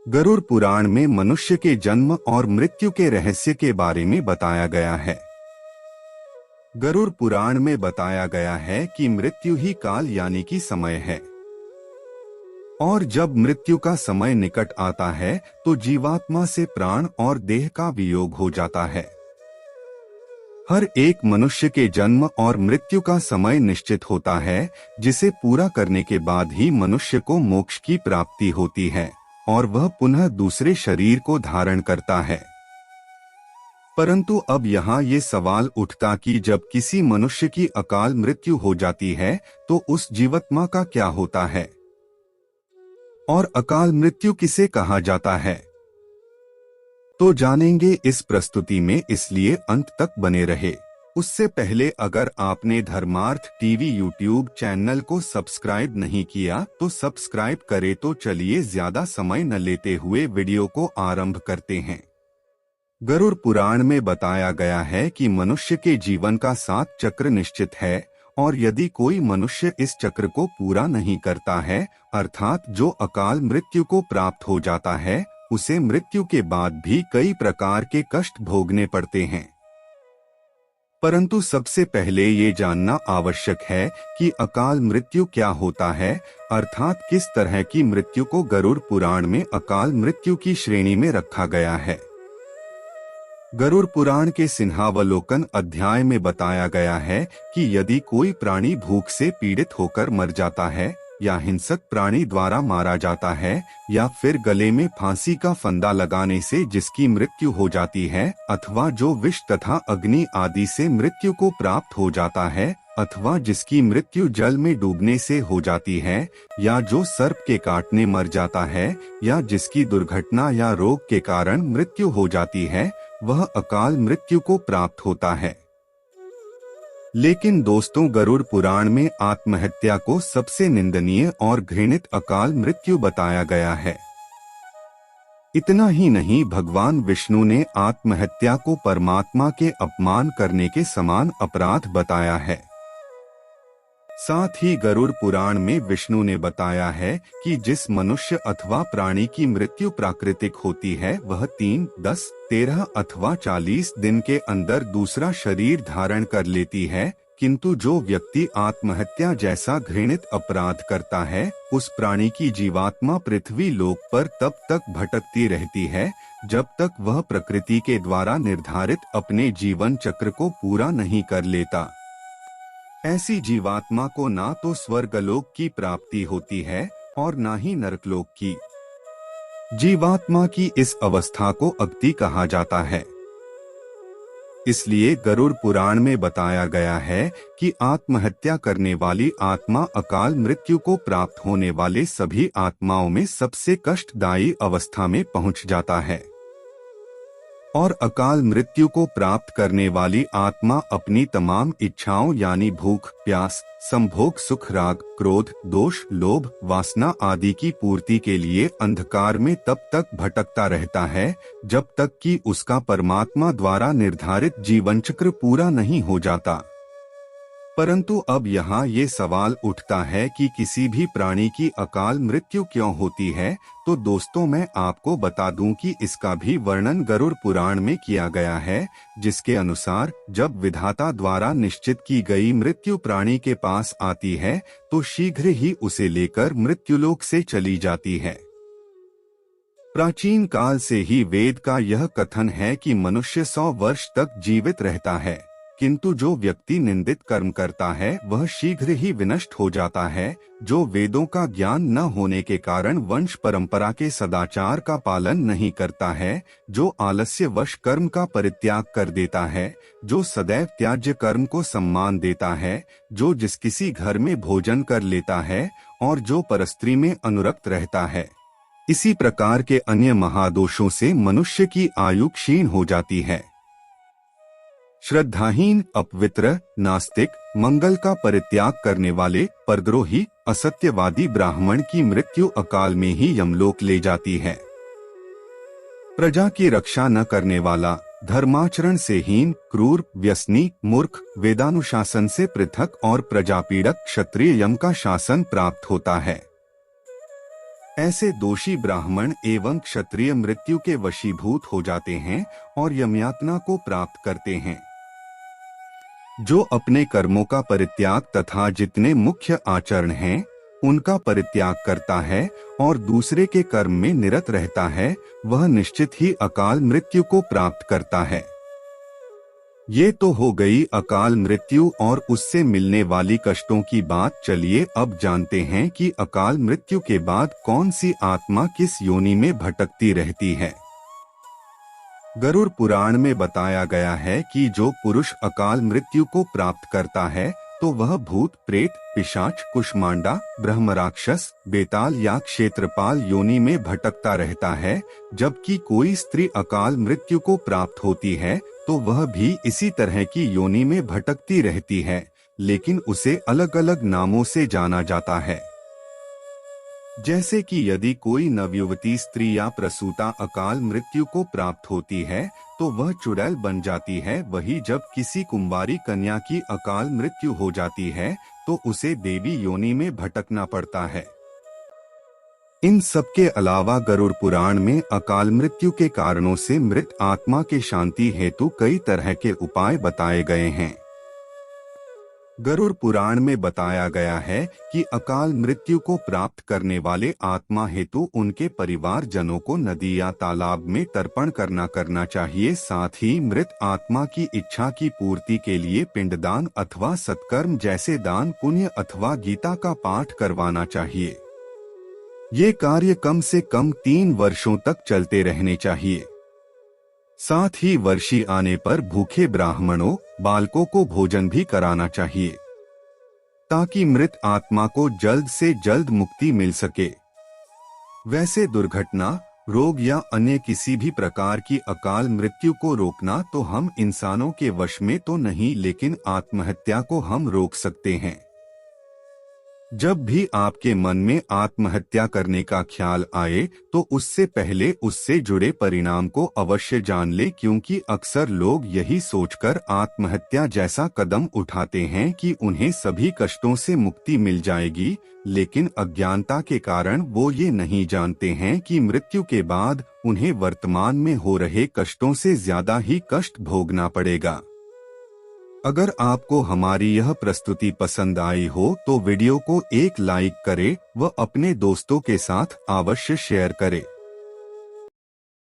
गरुड़ पुराण में मनुष्य के जन्म और मृत्यु के रहस्य के बारे में बताया गया है। गरुड़ पुराण में बताया गया है कि मृत्यु ही काल यानी कि समय है, और जब मृत्यु का समय निकट आता है तो जीवात्मा से प्राण और देह का वियोग हो जाता है। हर एक मनुष्य के जन्म और मृत्यु का समय निश्चित होता है, जिसे पूरा करने के बाद ही मनुष्य को मोक्ष की प्राप्ति होती है और वह पुनः दूसरे शरीर को धारण करता है। परंतु अब यहाँ ये सवाल उठता कि जब किसी मनुष्य की अकाल मृत्यु हो जाती है तो उस जीवात्मा का क्या होता है, और अकाल मृत्यु किसे कहा जाता है। तो जानेंगे इस प्रस्तुति में, इसलिए अंत तक बने रहे। उससे पहले अगर आपने धर्मार्थ टीवी यूट्यूब चैनल को सब्सक्राइब नहीं किया तो सब्सक्राइब करें। तो चलिए ज्यादा समय न लेते हुए वीडियो को आरंभ करते हैं। गरुड़ पुराण में बताया गया है कि मनुष्य के जीवन का 7 चक्र निश्चित है, और यदि कोई मनुष्य इस चक्र को पूरा नहीं करता है, अर्थात जो अकाल मृत्यु को प्राप्त हो जाता है, उसे मृत्यु के बाद भी कई प्रकार के कष्ट भोगने पड़ते हैं। परंतु सबसे पहले ये जानना आवश्यक है कि अकाल मृत्यु क्या होता है, अर्थात किस तरह की मृत्यु को गरुड़ पुराण में अकाल मृत्यु की श्रेणी में रखा गया है। गरुड़ पुराण के सिंहावलोकन अध्याय में बताया गया है कि यदि कोई प्राणी भूख से पीड़ित होकर मर जाता है, या हिंसक प्राणी द्वारा मारा जाता है, या फिर गले में फांसी का फंदा लगाने से जिसकी मृत्यु हो जाती है, अथवा जो विष तथा अग्नि आदि से मृत्यु को प्राप्त हो जाता है, अथवा जिसकी मृत्यु जल में डूबने से हो जाती है, या जो सर्प के काटने मर जाता है, या जिसकी दुर्घटना या रोग के कारण मृत्यु हो जाती है, वह अकाल मृत्यु को प्राप्त होता है। लेकिन दोस्तों, गरुड़ पुराण में आत्महत्या को सबसे निंदनीय और घृणित अकाल मृत्यु बताया गया है। इतना ही नहीं, भगवान विष्णु ने आत्महत्या को परमात्मा के अपमान करने के समान अपराध बताया है। साथ ही गरुड़ पुराण में विष्णु ने बताया है कि जिस मनुष्य अथवा प्राणी की मृत्यु प्राकृतिक होती है, वह 3, 10, 13 अथवा 40 दिन के अंदर दूसरा शरीर धारण कर लेती है, किंतु जो व्यक्ति आत्महत्या जैसा घृणित अपराध करता है, उस प्राणी की जीवात्मा पृथ्वी लोक पर तब तक भटकती रहती है जब तक वह प्रकृति के द्वारा निर्धारित अपने जीवन चक्र को पूरा नहीं कर लेता। ऐसी जीवात्मा को ना तो स्वर्गलोक की प्राप्ति होती है और ना ही नरकलोक की। जीवात्मा की इस अवस्था को अगति कहा जाता है। इसलिए गरुड़ पुराण में बताया गया है कि आत्महत्या करने वाली आत्मा अकाल मृत्यु को प्राप्त होने वाले सभी आत्माओं में सबसे कष्टदायी अवस्था में पहुंच जाता है, और अकाल मृत्यु को प्राप्त करने वाली आत्मा अपनी तमाम इच्छाओं यानी भूख, प्यास, संभोग, सुख, राग, क्रोध, दोष, लोभ, वासना आदि की पूर्ति के लिए अंधकार में तब तक भटकता रहता है जब तक कि उसका परमात्मा द्वारा निर्धारित जीवन चक्र पूरा नहीं हो जाता। परंतु अब यहाँ ये सवाल उठता है कि किसी भी प्राणी की अकाल मृत्यु क्यों होती है। तो दोस्तों, मैं आपको बता दूं कि इसका भी वर्णन गरुड़ पुराण में किया गया है, जिसके अनुसार जब विधाता द्वारा निश्चित की गई मृत्यु प्राणी के पास आती है तो शीघ्र ही उसे लेकर मृत्युलोक से चली जाती है। प्राचीन काल से ही वेद का यह कथन है कि मनुष्य 100 वर्ष तक जीवित रहता है, किंतु जो व्यक्ति निंदित कर्म करता है वह शीघ्र ही विनष्ट हो जाता है। जो वेदों का ज्ञान न होने के कारण वंश परंपरा के सदाचार का पालन नहीं करता है, जो आलस्यवश कर्म का परित्याग कर देता है, जो सदैव त्याज्य कर्म को सम्मान देता है, जो जिस किसी घर में भोजन कर लेता है और जो परस्त्री में अनुरक्त रहता है, इसी प्रकार के अन्य महादोषों से मनुष्य की आयु क्षीण हो जाती है। श्रद्धाहीन, अपवित्र, नास्तिक, मंगल का परित्याग करने वाले, परद्रोही, असत्यवादी ब्राह्मण की मृत्यु अकाल में ही यमलोक ले जाती है। प्रजा की रक्षा न करने वाला, धर्माचरण से हीन, क्रूर, व्यसनी, मूर्ख, वेदानुशासन से पृथक और प्रजापीड़क क्षत्रिय यम का शासन प्राप्त होता है। ऐसे दोषी ब्राह्मण एवं क्षत्रिय मृत्यु के वशीभूत हो जाते हैं और यमयातना को प्राप्त करते हैं। जो अपने कर्मों का परित्याग तथा जितने मुख्य आचरण हैं, उनका परित्याग करता है और दूसरे के कर्म में निरत रहता है, वह निश्चित ही अकाल मृत्यु को प्राप्त करता है। ये तो हो गई अकाल मृत्यु और उससे मिलने वाली कष्टों की बात। चलिए अब जानते हैं कि अकाल मृत्यु के बाद कौन सी आत्मा किस योनि में भटकती रहती है। गरुड़ पुराण में बताया गया है कि जो पुरुष अकाल मृत्यु को प्राप्त करता है तो वह भूत, प्रेत, पिशाच, कुष्मांडा, ब्रह्मराक्षस, बेताल या क्षेत्रपाल योनि में भटकता रहता है। जबकि कोई स्त्री अकाल मृत्यु को प्राप्त होती है तो वह भी इसी तरह की योनि में भटकती रहती है, लेकिन उसे अलग अलग नामों से जाना जाता है। जैसे कि यदि कोई नवयुवती स्त्री या प्रसूता अकाल मृत्यु को प्राप्त होती है तो वह चुड़ैल बन जाती है। वही जब किसी कुंवारी कन्या की अकाल मृत्यु हो जाती है तो उसे देवी योनि में भटकना पड़ता है। इन सब के अलावा गरुड़ पुराण में अकाल मृत्यु के कारणों से मृत आत्मा के शांति हेतु कई तरह के उपाय बताए गए हैं। गरुड़ पुराण में बताया गया है कि अकाल मृत्यु को प्राप्त करने वाले आत्मा हेतु उनके परिवार जनों को नदी या तालाब में तर्पण करना चाहिए। साथ ही मृत आत्मा की इच्छा की पूर्ति के लिए पिंडदान अथवा सत्कर्म जैसे दान पुण्य अथवा गीता का पाठ करवाना चाहिए। ये कार्य कम से कम 3 वर्षों तक चलते रहने चाहिए। साथ ही वर्षी आने पर भूखे ब्राह्मणों, बालकों को भोजन भी कराना चाहिए ताकि मृत आत्मा को जल्द से जल्द मुक्ति मिल सके। वैसे दुर्घटना, रोग या अन्य किसी भी प्रकार की अकाल मृत्यु को रोकना तो हम इंसानों के वश में तो नहीं, लेकिन आत्महत्या को हम रोक सकते हैं। जब भी आपके मन में आत्महत्या करने का ख्याल आए तो उससे पहले उससे जुड़े परिणाम को अवश्य जान ले, क्योंकि अक्सर लोग यही सोचकर आत्महत्या जैसा कदम उठाते हैं कि उन्हें सभी कष्टों से मुक्ति मिल जाएगी, लेकिन अज्ञानता के कारण वो ये नहीं जानते हैं कि मृत्यु के बाद उन्हें वर्तमान में हो रहे कष्टों से ज्यादा ही कष्ट भोगना पड़ेगा। अगर आपको हमारी यह प्रस्तुति पसंद आई हो तो वीडियो को एक लाइक करें व अपने दोस्तों के साथ अवश्य शेयर करें।